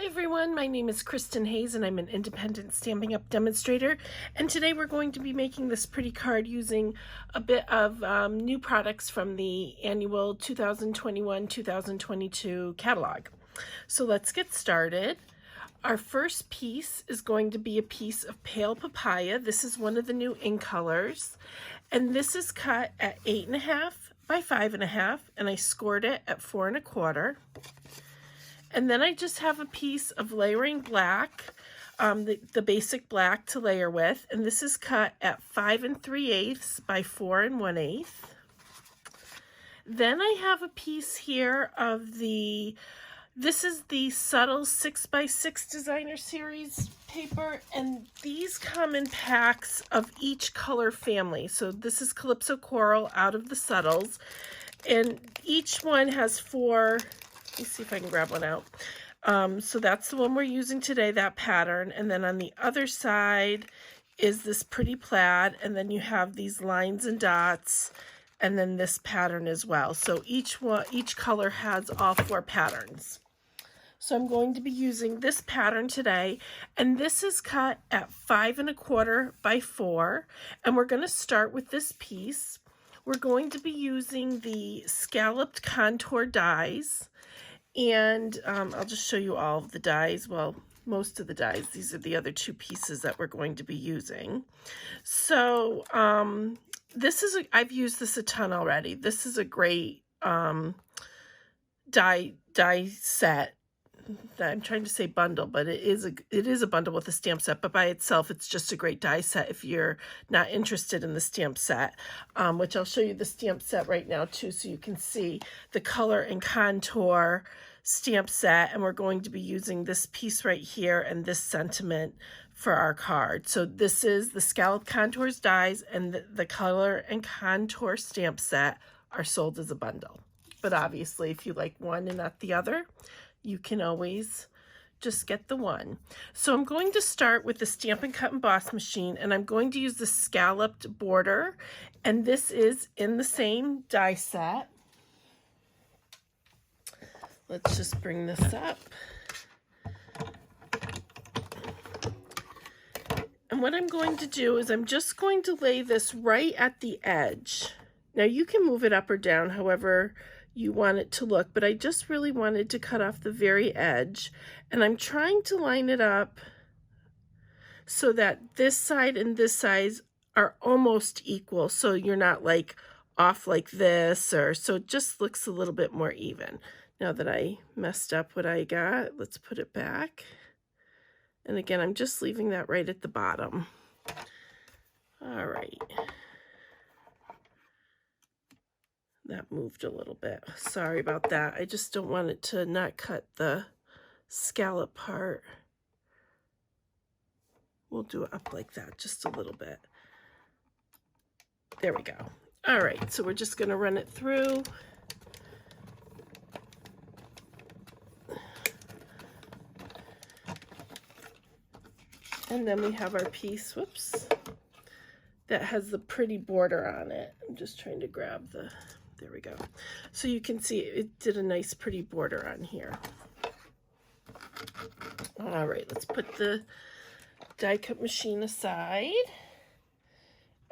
Hi everyone, my name is Kristin Hayes and I'm an independent Stampin' Up! Demonstrator, and today we're going to be making this pretty card using a bit of new products from the annual 2021-2022 catalog. So let's get started. Our first piece is going to be a piece of Pale Papaya. This is one of the new ink colors, and this is cut at 8.5 by 5.5, and I scored it at 4 1/4. And then I just have a piece of layering black, the basic black to layer with, and this is cut at 5 3/8 by 4 1/8. Then I have a piece here of this is the Subtle 6x6 Designer Series paper, and these come in packs of each color family. So this is Calypso Coral out of the Subtles, and each one has 4. Let me see if I can grab one out. So that's the one we're using today, that pattern. And then on the other side is this pretty plaid. And then you have these lines and dots. And then this pattern as well. So each color has all 4 patterns. So I'm going to be using this pattern today. And this is cut at 5 1/4 by 4. And we're going to start with this piece. We're going to be using the Scalloped contour dies. And I'll just show you all of the dies. Well, most of the dies. These are the other 2 pieces that we're going to be using. So this is I've used this a ton already. This is a great die set. I'm trying to say bundle, but it is a bundle with a stamp set, but by itself it's just a great die set if you're not interested in the stamp set, which I'll show you the stamp set right now too, so you can see the color and contour stamp set. And we're going to be using this piece right here and this sentiment for our card. So this is the Scalloped Contours dies, and the color and contour stamp set are sold as a bundle. But obviously if you like one and not the other, you can always just get the one. So I'm going to start with the Stampin' Cut Emboss machine, and I'm going to use the scalloped border, and this is in the same die set. Let's just bring this up. And what I'm going to do is I'm just going to lay this right at the edge. Now you can move it up or down however you want it to look, but I just really wanted to cut off the very edge, and I'm trying to line it up so that this side and this side are almost equal, so you're not like off like this, or so it just looks a little bit more even. Now that I messed up what I got, let's put it back, and again I'm just leaving that right at the bottom. All right. That moved a little bit. Sorry about that. I just don't want it to not cut the scallop part. We'll do it up like that, just a little bit. There we go. All right, so we're just going to run it through. And then we have our piece, whoops, that has the pretty border on it. I'm just trying to grab the... There we go. So you can see it did a nice pretty border on here. All right, let's put the die cut machine aside.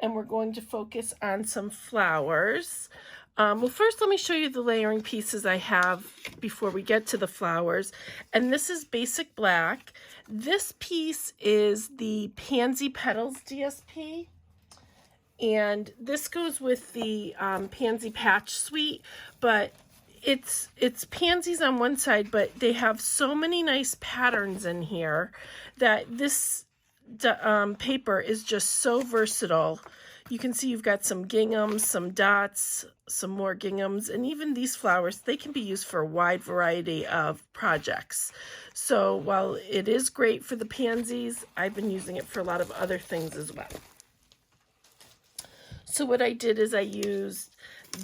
And we're going to focus on some flowers. Well, first let me show you the layering pieces I have before we get to the flowers. And this is basic black. This piece is the Pansy Petals Dsp. And this goes with the Pansy Patch Suite, but it's pansies on one side, but they have so many nice patterns in here that this paper is just so versatile. You can see you've got some ginghams, some dots, some more ginghams, and even these flowers, they can be used for a wide variety of projects. So while it is great for the pansies, I've been using it for a lot of other things as well. So what I did is I used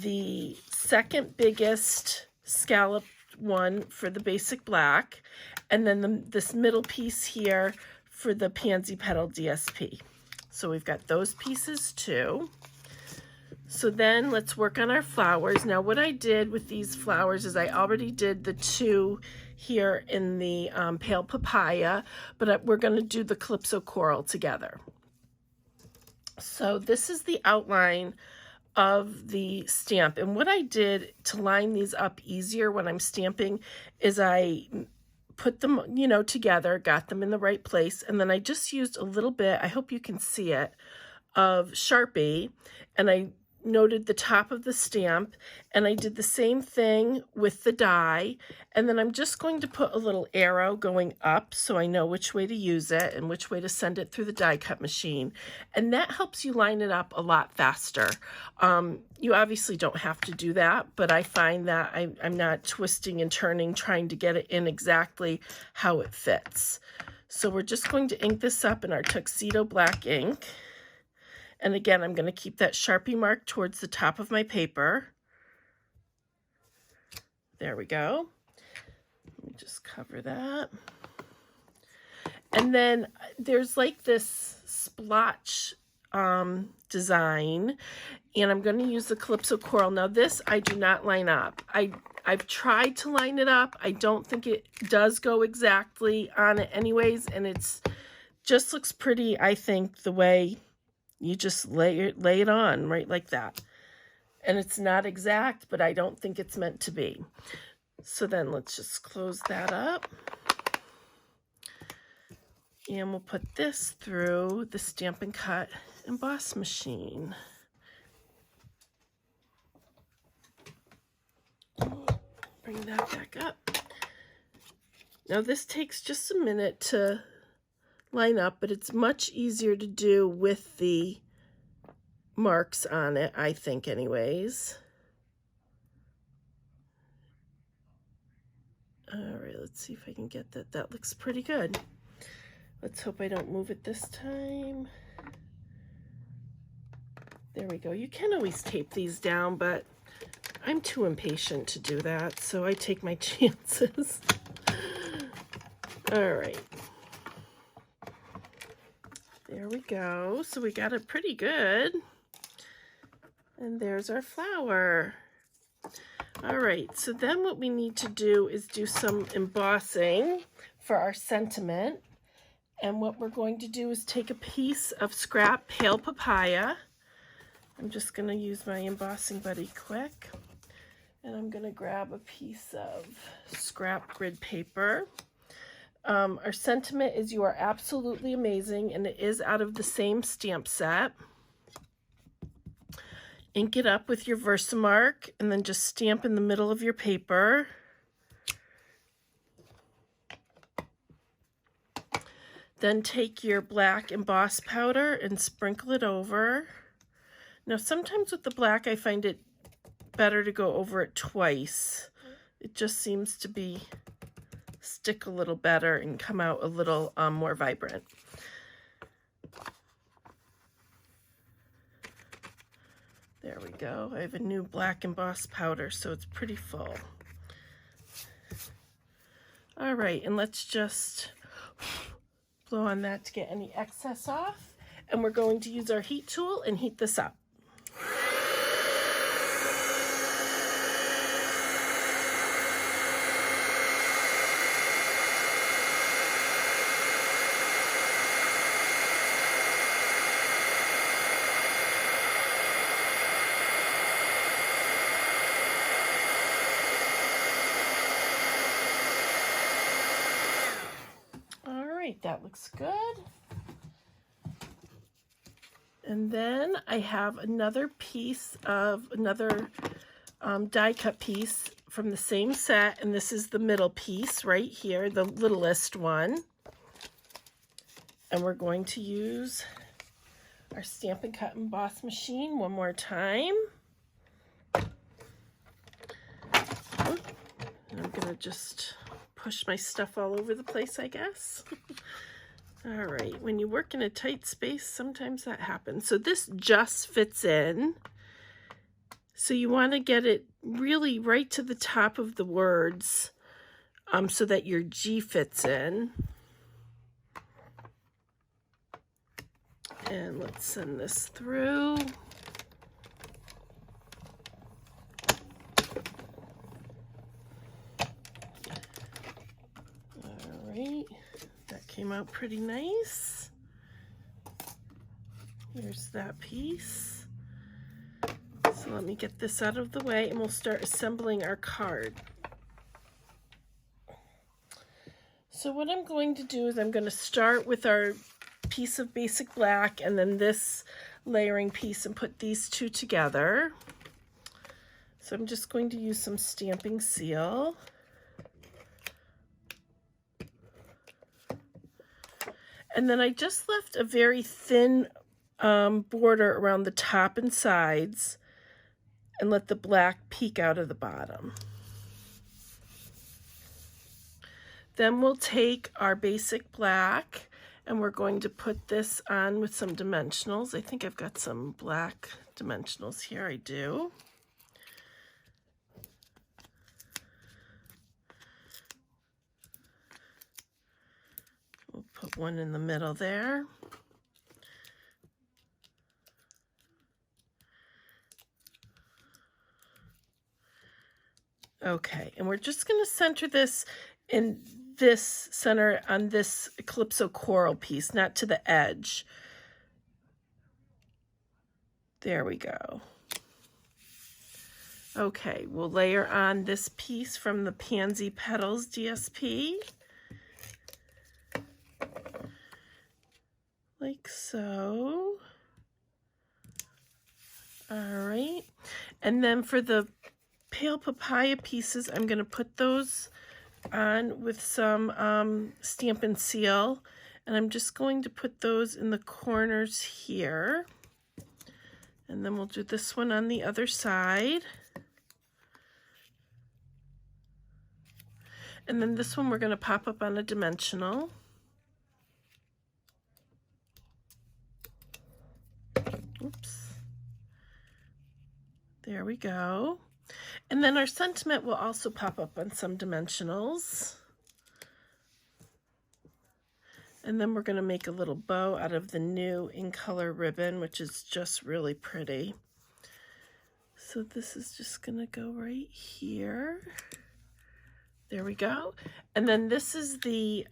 the second biggest scalloped one for the basic black, and then this middle piece here for the Pansy Petals Dsp. So we've got those pieces too. So then let's work on our flowers. Now what I did with these flowers is I already did the 2 here in the Pale Papaya, but we're going to do the Calypso Coral together. So this is the outline of the stamp, and what I did to line these up easier when I'm stamping is I put them, you know, together, got them in the right place, and then I just used a little bit, I hope you can see it, of Sharpie, and I noted the top of the stamp, and I did the same thing with the die, and then I'm just going to put a little arrow going up so I know which way to use it and which way to send it through the die cut machine, and that helps you line it up a lot faster. You obviously don't have to do that, but I find that I'm not twisting and turning trying to get it in exactly how it fits. So we're just going to ink this up in our tuxedo black ink. And again, I'm going to keep that Sharpie mark towards the top of my paper. There we go. Let me just cover that. And then there's like this splotch design, and I'm going to use the Calypso Coral. Now this I do not line up. I've tried to line it up. I don't think it does go exactly on it anyways, and it's just looks pretty, I think, the way you just lay it on right like that. And it's not exact, but I don't think it's meant to be. So then let's just close that up. And we'll put this through the Stampin' Cut emboss machine. Bring that back up. Now this takes just a minute to line up, but it's much easier to do with the marks on it, I think anyways. All right, let's see if I can get that. That looks pretty good. Let's hope I don't move it this time. There we go. You can always tape these down, but I'm too impatient to do that, so I take my chances. All right. There we go. So we got it pretty good. And there's our flower. All right, so then what we need to do is do some embossing for our sentiment. And what we're going to do is take a piece of scrap Pale Papaya. I'm just going to use my embossing buddy quick. And I'm going to grab a piece of scrap grid paper. Our sentiment is "You are absolutely amazing," and it is out of the same stamp set. Ink it up with your Versamark and then just stamp in the middle of your paper. Then take your black emboss powder and sprinkle it over. Now sometimes with the black I find it better to go over it twice. It just seems to stick a little better and come out a little more vibrant. There we go. I have a new black emboss powder, so it's pretty full. All right, and let's just blow on that to get any excess off. And we're going to use our heat tool and heat this up. That looks good. And then I have another piece of another die cut piece from the same set, and this is the middle piece right here, the littlest one. And we're going to use our Stampin' Cut Emboss machine one more time. And I'm gonna just push my stuff all over the place, I guess. All right, when you work in a tight space, sometimes that happens. So this just fits in. So you want to get it really right to the top of the words so that your G fits in. And let's send this through. right, that came out pretty nice. Here's that piece. So let me get this out of the way and we'll start assembling our card. So what I'm going to do is I'm going to start with our piece of basic black and then this layering piece and put these two together. So I'm just going to use some stamping seal. And then I just left a very thin border around the top and sides and let the black peek out of the bottom. Then we'll take our basic black and we're going to put this on with some dimensionals. I think I've got some black dimensionals here. I do. We'll put one in the middle there. Okay, and we're just going to center this in this center on this Calypso coral piece, not to the edge. There we go. Okay, we'll layer on this piece from the Pansy Petals Dsp. Like so. All right, and then for the pale papaya pieces, I'm going to put those on with some Stampin' Seal, and I'm just going to put those in the corners here, and then we'll do this one on the other side, and then this one we're going to pop up on a dimensional. Oops, there we go. And then our sentiment will also pop up on some dimensionals. And then we're going to make a little bow out of the new In Color ribbon, which is just really pretty. So this is just going to go right here. There we go. And then this is the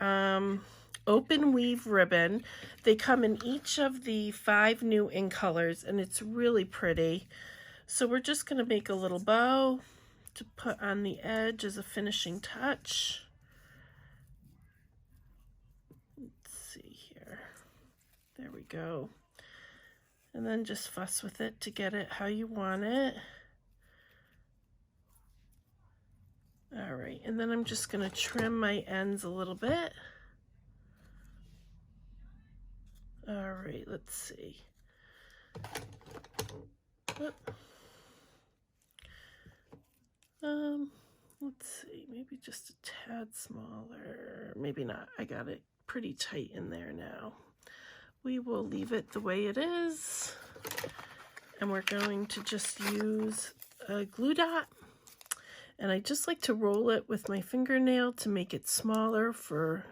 open weave ribbon. They come in each of the 5 new In Colors, and it's really pretty. So we're just going to make a little bow to put on the edge as a finishing touch. Let's see here. There we go. And then just fuss with it to get it how you want it. All right, and then I'm just going to trim my ends a little bit. All right, let's see. Whoop. Let's see, maybe just a tad smaller, maybe not. I got it pretty tight in there now. We will leave it the way it is, and we're going to just use a glue dot, and I just like to roll it with my fingernail to make it smaller for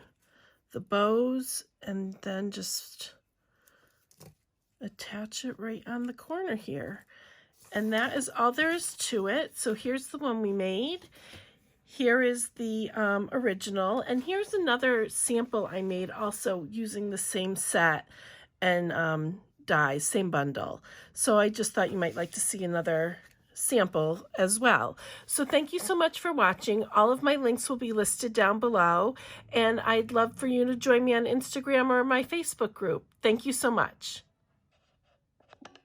the bows, and then just attach it right on the corner here. And that is all there is to it. So here's the one we made. Here is the original. And here's another sample I made also using the same set and dies, same bundle. So I just thought you might like to see another sample as well. So thank you so much for watching. All of my links will be listed down below. And I'd love for you to join me on Instagram or my Facebook group. Thank you so much.